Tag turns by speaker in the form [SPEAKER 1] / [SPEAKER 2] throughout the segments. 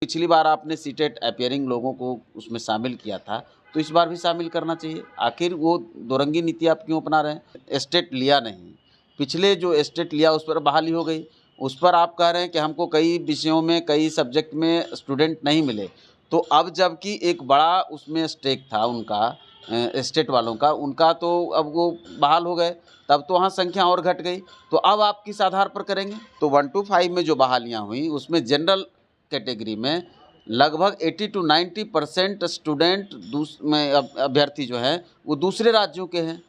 [SPEAKER 1] पिछली बार आपने CTET appearing लोगों को उसमें शामिल किया था, तो इस बार भी शामिल करना चाहिए। आखिर वो दोरंगी नीति आप क्यों अपना रहे हैं? एस्टेट लिया नहीं, पिछले जो एस्टेट लिया उस पर बहाली हो गई, उस पर आप कह रहे हैं कि हमको कई विषयों में, कई सब्जेक्ट में स्टूडेंट नहीं मिले। तो अब जबकि एक बड़ा उसमें स्टेक था उनका, एस्टेट वालों का, उनका तो अब वो बहाल हो गए, तब तो वहाँ संख्या और घट गई। तो अब आप किस आधार पर करेंगे? तो 1 to 5 में जो बहालियाँ हुई उसमें जनरल कैटेगरी में लगभग 80 to 90% स्टूडेंट अभ्यर्थी जो हैं वो दूसरे राज्यों के हैं।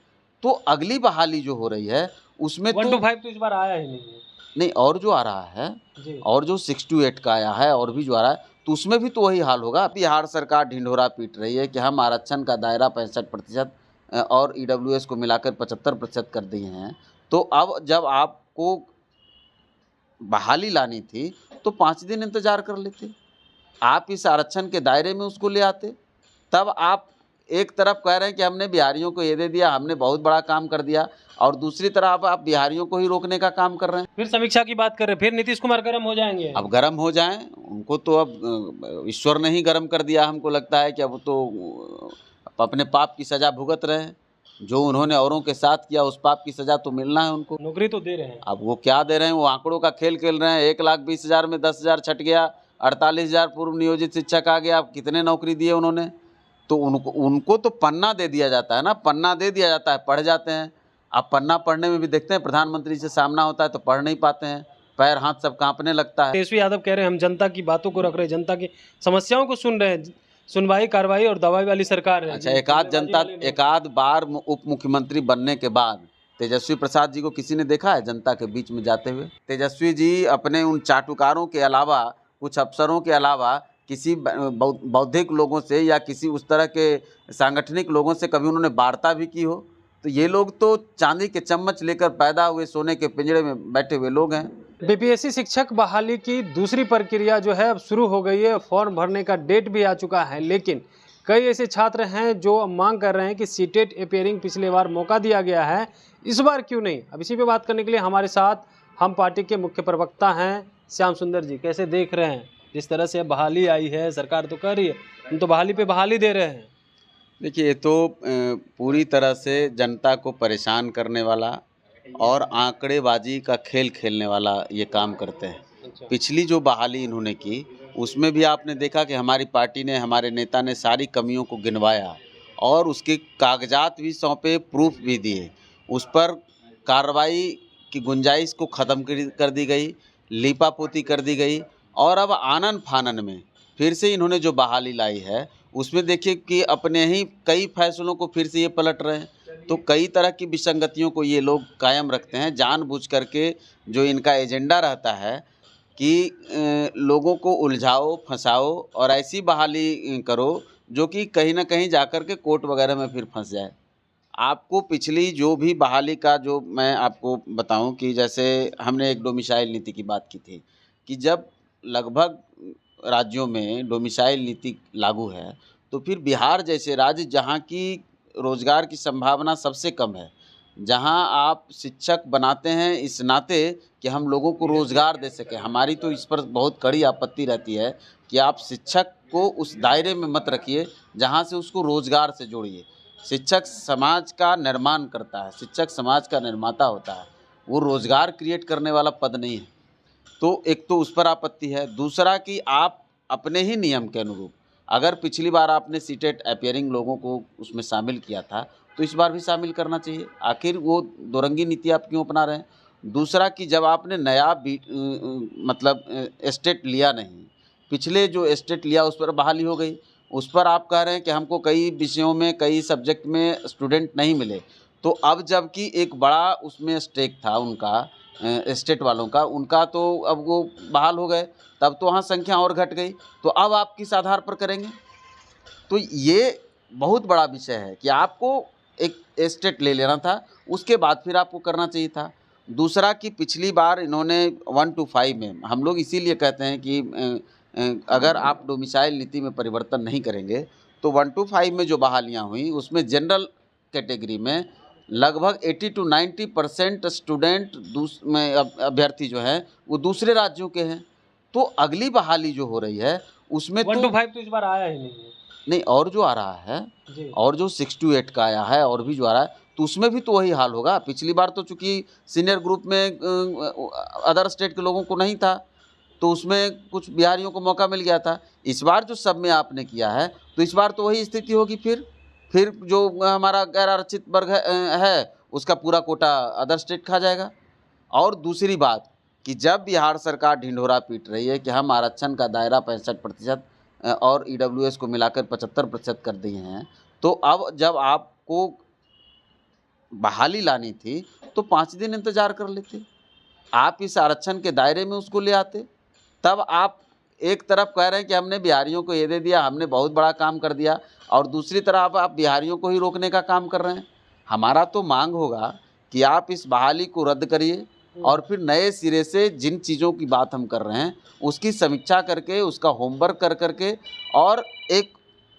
[SPEAKER 1] तो अगली बहाली जो हो रही है उसमें
[SPEAKER 2] 1 to 5 तो इस बार आया ही नहीं है।
[SPEAKER 1] नहीं, और जो आ रहा है
[SPEAKER 2] जी।
[SPEAKER 1] और जो 6 to 8 का आया है और भी जो आ रहा है, तो उसमें भी तो वही हाल होगा। बिहार सरकार ढिंढोरा पीट रही है कि हम आरक्षण का दायरा 65% और ईडब्ल्यूएस को मिलाकर 75% कर दिए हैं। तो अब जब आपको बहाली लानी थी तो 5 दिन इंतजार कर लेते, आप इस आरक्षण के दायरे में उसको ले आते। तब आप एक तरफ कह रहे हैं कि हमने बिहारियों को ये दे दिया, हमने बहुत बड़ा काम कर दिया, और दूसरी तरफ आप बिहारियों को ही रोकने का काम कर रहे हैं।
[SPEAKER 2] फिर समीक्षा की बात कर रहे हैं, फिर नीतीश कुमार गर्म हो जाएंगे।
[SPEAKER 1] अब गर्म हो जाएं, उनको तो अब ईश्वर ने ही गर्म कर दिया। हमको लगता है कि अब तो अपने पाप की सज़ा भुगत रहे हैं। जो उन्होंने औरों के साथ किया उस पाप की सज़ा तो मिलना है उनको।
[SPEAKER 2] नौकरी तो दे रहे हैं।
[SPEAKER 1] अब वो क्या दे रहे हैं? वो आंकड़ों का खेल खेल रहे हैं। 1,20,000 में 10,000 छट गया, 48,000 पूर्व नियोजित शिक्षक आ गया। अब कितने नौकरी दिए उन्होंने? तो उनको तो पन्ना दे दिया जाता है ना, पन्ना दे दिया जाता है, पढ़ जाते हैं। अब पन्ना पढ़ने में भी देखते हैं प्रधानमंत्री से सामना होता है तो पढ़ नहीं पाते हैं, पैर हाथ सब कांपने लगता है।
[SPEAKER 2] तेजस्वी यादव कह रहे हैं हम जनता की बातों को रख रहे हैं, जनता की समस्याओं को सुन रहे हैं, सुनवाई कार्रवाई और दवाई वाली सरकार है।
[SPEAKER 1] अच्छा, एकाध बार उप मुख्यमंत्री बनने के बाद तेजस्वी प्रसाद जी को किसी ने देखा है जनता के बीच में जाते हुए? तेजस्वी जी अपने उन चाटुकारों के अलावा, कुछ अफसरों के अलावा, किसी बौद्धिक लोगों से या किसी उस तरह के सांगठनिक लोगों से कभी उन्होंने वार्ता भी की हो? तो ये लोग तो चांदी के चम्मच लेकर पैदा हुए सोने के पिंजरे में बैठे हुए लोग हैं।
[SPEAKER 2] बीपीएससी शिक्षक बहाली की दूसरी प्रक्रिया जो है अब शुरू हो गई है। फॉर्म भरने का डेट भी आ चुका है, लेकिन कई ऐसे छात्र हैं जो मांग कर रहे हैं कि सीटेट अपीयरिंग पिछले बार मौका दिया गया है, इस बार क्यों नहीं। अब इसी पे बात करने के लिए हमारे साथ हम पार्टी के मुख्य प्रवक्ता हैं श्याम सुंदर जी। कैसे देख रहे हैं जिस तरह से बहाली आई है? सरकार तो कह रही है हम तो बहाली पे बहाली दे रहे हैं।
[SPEAKER 1] देखिए, ये तो पूरी तरह से जनता को परेशान करने वाला और आंकड़ेबाजी का खेल खेलने वाला ये काम करते हैं। पिछली जो बहाली इन्होंने की उसमें भी आपने देखा कि हमारी पार्टी ने, हमारे नेता ने सारी कमियों को गिनवाया और उसके कागजात भी सौंपे, प्रूफ भी दिए। उस पर कार्रवाई की गुंजाइश को ख़त्म कर दी गई, लीपापोती कर दी गई, और अब आनन फानन में फिर से इन्होंने जो बहाली लाई है उसमें देखिए कि अपने ही कई फैसलों को फिर से ये पलट रहे हैं। तो कई तरह की विसंगतियों को ये लोग कायम रखते हैं जानबूझ करके। जो इनका एजेंडा रहता है कि लोगों को उलझाओ, फंसाओ और ऐसी बहाली करो जो कि कहीं ना कहीं जाकर के कोर्ट वगैरह में फिर फंस जाए। आपको पिछली जो भी बहाली का जो मैं आपको बताऊं कि जैसे हमने एक डोमिसाइल नीति की बात की थी कि जब लगभग राज्यों में डोमिसाइल नीति लागू है तो फिर बिहार जैसे राज्य जहाँ की रोजगार की संभावना सबसे कम है, जहाँ आप शिक्षक बनाते हैं इस नाते कि हम लोगों को रोजगार दे सकें। हमारी तो इस पर बहुत कड़ी आपत्ति रहती है कि आप शिक्षक को उस दायरे में मत रखिए जहाँ से उसको रोजगार से जोड़िए। शिक्षक समाज का निर्माण करता है, शिक्षक समाज का निर्माता होता है, वो रोजगार क्रिएट करने वाला पद नहीं है। तो एक तो उस पर आपत्ति है। दूसरा कि आप अपने ही नियम के अनुरूप, अगर पिछली बार आपने सीटेट अपीयरिंग लोगों को उसमें शामिल किया था तो इस बार भी शामिल करना चाहिए। आखिर वो दोरंगी नीति आप क्यों अपना रहे हैं? दूसरा कि जब आपने नया एस्टेट लिया नहीं, पिछले जो एस्टेट लिया उस पर बहाली हो गई, उस पर आप कह रहे हैं कि हमको कई विषयों में, कई सब्जेक्ट में स्टूडेंट नहीं मिले। तो अब जबकि एक बड़ा उसमें स्टेक था उनका, एस्टेट वालों का, उनका तो अब वो बहाल हो गए, तब तो वहाँ संख्या और घट गई। तो अब आप किस आधार पर करेंगे? तो ये बहुत बड़ा विषय है कि आपको एक एस्टेट ले लेना था, उसके बाद फिर आपको करना चाहिए था। दूसरा कि पिछली बार इन्होंने 1 to 5 में, हम लोग इसीलिए कहते हैं कि अगर आप डोमिसाइल नीति में परिवर्तन नहीं करेंगे तो 1 to 5 में जो बहालियाँ हुई उसमें जनरल कैटेगरी में लगभग 80 to 90% स्टूडेंट अभ्यर्थी जो हैं वो दूसरे राज्यों के हैं। तो अगली बहाली जो हो रही है उसमें
[SPEAKER 2] 1 to 5 तो इस बार आया ही नहीं है।
[SPEAKER 1] नहीं, और जो आ रहा है
[SPEAKER 2] जी।
[SPEAKER 1] और जो 6 to 8 का आया है और भी जो आ रहा है, तो उसमें भी तो वही हाल होगा। पिछली बार तो चूंकि सीनियर ग्रुप में अदर स्टेट के लोगों को नहीं था, तो उसमें कुछ बिहारियों को मौका मिल गया था। इस बार जो सब में आपने किया है, तो इस बार तो वही स्थिति होगी। फिर जो हमारा गैर आरक्षित वर्ग है उसका पूरा कोटा अदर स्टेट खा जाएगा। और दूसरी बात कि जब बिहार सरकार ढिंढोरा पीट रही है कि हम आरक्षण का दायरा 65% और ईडब्ल्यूएस को मिलाकर 75% कर दिए हैं, तो अब जब आपको बहाली लानी थी तो 5 दिन इंतजार कर लेते, आप इस आरक्षण के दायरे में उसको ले आते। तब आप एक तरफ कह रहे हैं कि हमने बिहारियों को ये दे दिया, हमने बहुत बड़ा काम कर दिया, और दूसरी तरफ आप बिहारियों को ही रोकने का काम कर रहे हैं। हमारा तो मांग होगा कि आप इस बहाली को रद्द करिए और फिर नए सिरे से जिन चीज़ों की बात हम कर रहे हैं उसकी समीक्षा करके, उसका होमवर्क कर करके, और एक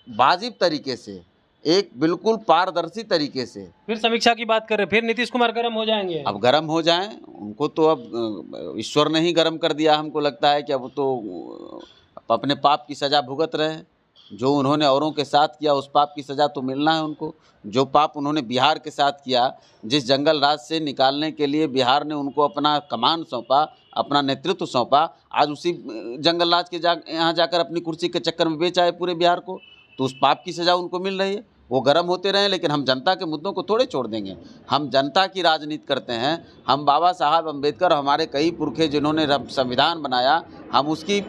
[SPEAKER 1] वाजिब तरीके से, एक बिल्कुल पारदर्शी तरीके से।
[SPEAKER 2] फिर समीक्षा की बात करें, फिर नीतीश कुमार गर्म हो जाएंगे।
[SPEAKER 1] अब गर्म हो जाएं, उनको तो अब ईश्वर ने ही गर्म कर दिया। हमको लगता है कि अब तो अपने पाप की सज़ा भुगत रहे हैं। जो उन्होंने औरों के साथ किया उस पाप की सज़ा तो मिलना है उनको। जो पाप उन्होंने बिहार के साथ किया, जिस जंगल राज से निकालने के लिए बिहार ने उनको अपना कमान सौंपा, अपना नेतृत्व सौंपा, आज उसी जंगल राज के यहाँ जाकर अपनी कुर्सी के चक्कर में बेच आए पूरे बिहार को, तो उस पाप की सज़ा उनको मिल रही है। वो गर्म होते रहें, लेकिन हम जनता के मुद्दों को थोड़े छोड़ देंगे। हम जनता की राजनीति करते हैं। हम बाबा साहब अम्बेडकर, हमारे कई पुरखे जिन्होंने संविधान बनाया, हम उसकी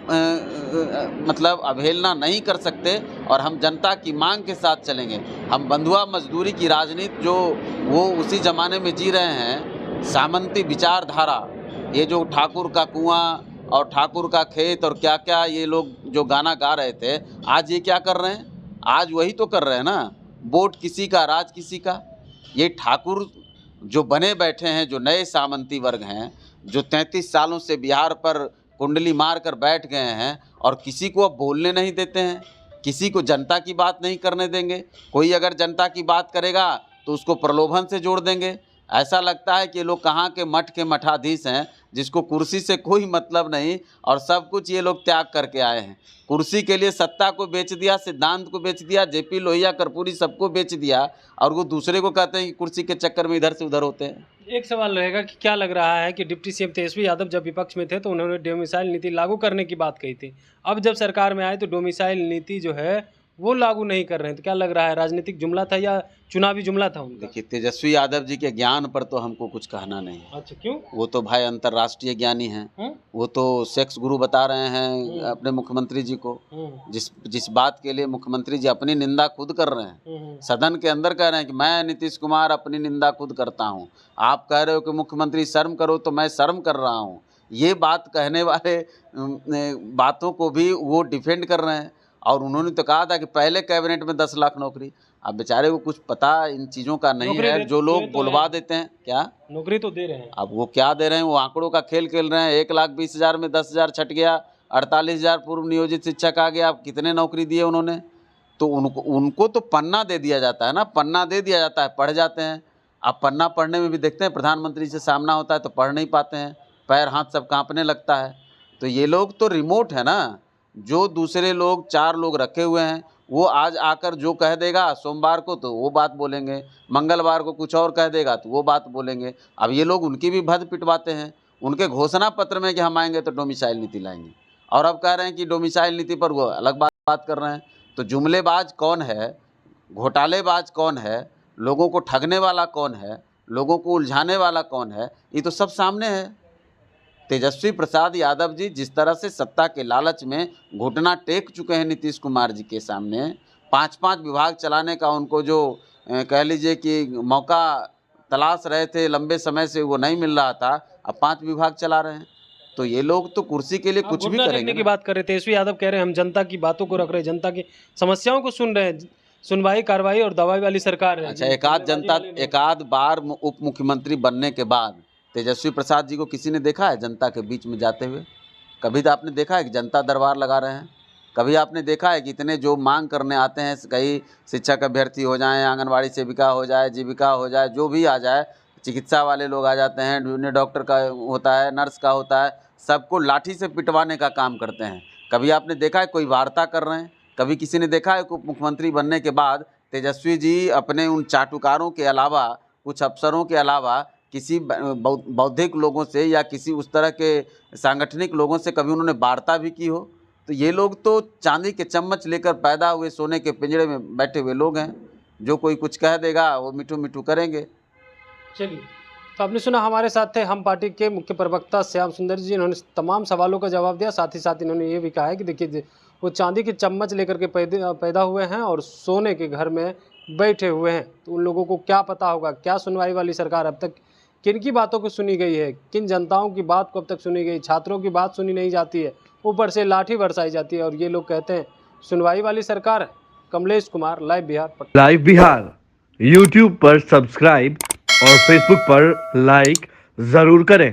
[SPEAKER 1] मतलब अवहेलना नहीं कर सकते, और हम जनता की मांग के साथ चलेंगे। हम बंधुआ मजदूरी की राजनीति जो वो उसी ज़माने में जी रहे हैं, सामंती विचारधारा, ये जो ठाकुर का कुआं और ठाकुर का खेत और क्या क्या ये लोग जो गाना गा रहे थे, आज ये क्या कर रहे हैं? आज वही तो कर रहे हैं ना, वोट किसी का राज किसी का। ये ठाकुर जो बने बैठे हैं, जो नए सामंती वर्ग हैं, जो 33 सालों से बिहार पर कुंडली मार कर बैठ गए हैं और किसी को अब बोलने नहीं देते हैं, किसी को जनता की बात नहीं करने देंगे। कोई अगर जनता की बात करेगा तो उसको प्रलोभन से जोड़ देंगे। ऐसा लगता है कि ये लोग कहाँ के मठ के मठाधीश हैं, जिसको कुर्सी से कोई मतलब नहीं और सब कुछ ये लोग त्याग करके आए हैं। कुर्सी के लिए सत्ता को बेच दिया, सिद्धांत को बेच दिया, जेपी लोहिया, कर्पूरी, सबको बेच दिया, और वो दूसरे को कहते हैं कि कुर्सी के चक्कर में इधर से उधर होते हैं।
[SPEAKER 2] एक सवाल रहेगा कि क्या लग रहा है कि डिप्टी सीएम तेजस्वी यादव जब विपक्ष में थे तो उन्होंने डोमिसाइल नीति लागू करने की बात कही थी, अब जब सरकार में आए तो डोमिसाइल नीति जो है वो लागू नहीं कर रहे हैं, तो क्या लग रहा है राजनीतिक जुमला था या चुनावी जुमला था उनका?
[SPEAKER 1] देखिए, तेजस्वी यादव जी के ज्ञान पर तो हमको कुछ कहना नहीं है।
[SPEAKER 2] अच्छा, क्यों?
[SPEAKER 1] वो तो भाई अंतर्राष्ट्रीय ज्ञानी हैं। वो तो सेक्स गुरु बता रहे हैं अपने मुख्यमंत्री जी को। जिस बात के लिए मुख्यमंत्री जी अपनी निंदा खुद कर रहे हैं, सदन के अंदर कह रहे हैं कि मैं नीतीश कुमार अपनी निंदा खुद करता हूँ। आप कह रहे हो कि मुख्यमंत्री शर्म करो, तो मैं शर्म कर रहा हूँ। ये बात कहने वाले बातों को भी वो डिफेंड कर रहे हैं। और उन्होंने तो कहा था कि पहले कैबिनेट में 10 लाख नौकरी। अब बेचारे को कुछ पता इन चीज़ों का नहीं है, जो लोग बुलवा देते हैं। क्या
[SPEAKER 2] नौकरी तो दे रहे हैं, अब
[SPEAKER 1] वो क्या दे रहे हैं? वो आंकड़ों का खेल खेल रहे हैं। 1,20,000 में 10,000 छट गया, 48,000 पूर्व नियोजित शिक्षक आ गया। अब कितने नौकरी दिए उन्होंने? तो उनको तो पन्ना दे दिया जाता है ना, पन्ना दे दिया जाता है, पढ़ जाते हैं। अब पन्ना पढ़ने में भी देखते हैं प्रधानमंत्री से सामना होता है तो पढ़ नहीं पाते हैं, पैर हाथ सब कांपने लगता है। तो ये लोग तो रिमोट है ना, जो दूसरे लोग 4 लोग रखे हुए हैं, वो आज आकर जो कह देगा सोमवार को तो वो बात बोलेंगे, मंगलवार को कुछ और कह देगा तो वो बात बोलेंगे। अब ये लोग उनकी भी भद पिटवाते हैं। उनके घोषणा पत्र में कि हम आएंगे तो डोमिसाइल नीति लाएंगे, और अब कह रहे हैं कि डोमिसाइल नीति पर वो अलग बात कर रहे हैं। तो जुमलेबाज कौन है, घोटालेबाज कौन है, लोगों को ठगने वाला कौन है, लोगों को उलझाने वाला कौन है, ये तो सब सामने है। तेजस्वी प्रसाद यादव जी जिस तरह से सत्ता के लालच में घुटना टेक चुके हैं नीतीश कुमार जी के सामने, 5-5 विभाग चलाने का उनको जो कह लीजिए कि मौका तलाश रहे थे, लंबे समय से वो नहीं मिल रहा था, अब 5 विभाग चला रहे हैं। तो ये लोग तो कुर्सी के लिए कुछ भी करेंगे
[SPEAKER 2] की बात कर रहे थे। तेजस्वी यादव कह रहे हैं हम जनता की बातों को रख रहे हैं, जनता की समस्याओं को सुन रहे हैं, सुनवाई कार्रवाई और दवाई वाली सरकार है।
[SPEAKER 1] अच्छा, एकाध बार उप मुख्यमंत्री बनने के बाद तेजस्वी प्रसाद जी को किसी ने देखा है जनता के बीच में जाते हुए? कभी तो आपने देखा है कि जनता दरबार लगा रहे हैं? कभी आपने देखा है कि इतने जो मांग करने आते हैं, कई शिक्षक अभ्यर्थी हो जाएं, आंगनवाड़ी सेविका हो जाए, जीविका हो जाए, जो भी आ जाए, चिकित्सा वाले लोग आ जाते हैं, जूनियर डॉक्टर का होता है, नर्स का होता है, सबको लाठी से पिटवाने का काम करते हैं। कभी आपने देखा है कोई वार्ता कर रहे हैं? कभी किसी ने देखा है उप मुख्यमंत्री बनने के बाद तेजस्वी जी अपने उन चाटुकारों के अलावा, कुछ अफसरों के अलावा किसी बौद्धिक लोगों से या किसी उस तरह के सांगठनिक लोगों से कभी उन्होंने वार्ता भी की हो? तो ये लोग तो चांदी के चम्मच लेकर पैदा हुए सोने के पिंजरे में बैठे हुए लोग हैं। जो कोई कुछ कह देगा वो मिठू मिठू करेंगे।
[SPEAKER 2] चलिए, तो आपने सुना, हमारे साथ थे हम पार्टी के मुख्य प्रवक्ता श्याम सुंदर जी। इन्होंने तमाम सवालों का जवाब दिया। साथ ही साथ इन्होंने ये भी कहा है कि देखिए, वो चांदी के चम्मच लेकर के पैदा हुए हैं और सोने के घर में बैठे हुए हैं। तो उन लोगों को क्या पता होगा, क्या सुनवाई वाली सरकार अब तक किन की बातों को सुनी गई है, किन जनताओं की बात को अब तक सुनी गई, छात्रों की बात सुनी नहीं जाती है, ऊपर से लाठी बरसाई जाती है और ये लोग कहते हैं सुनवाई वाली सरकार है। Kamlesh Kumar, live Bihar.
[SPEAKER 3] Live Bihar YouTube पर सब्सक्राइब और फेसबुक पर लाइक जरूर करें।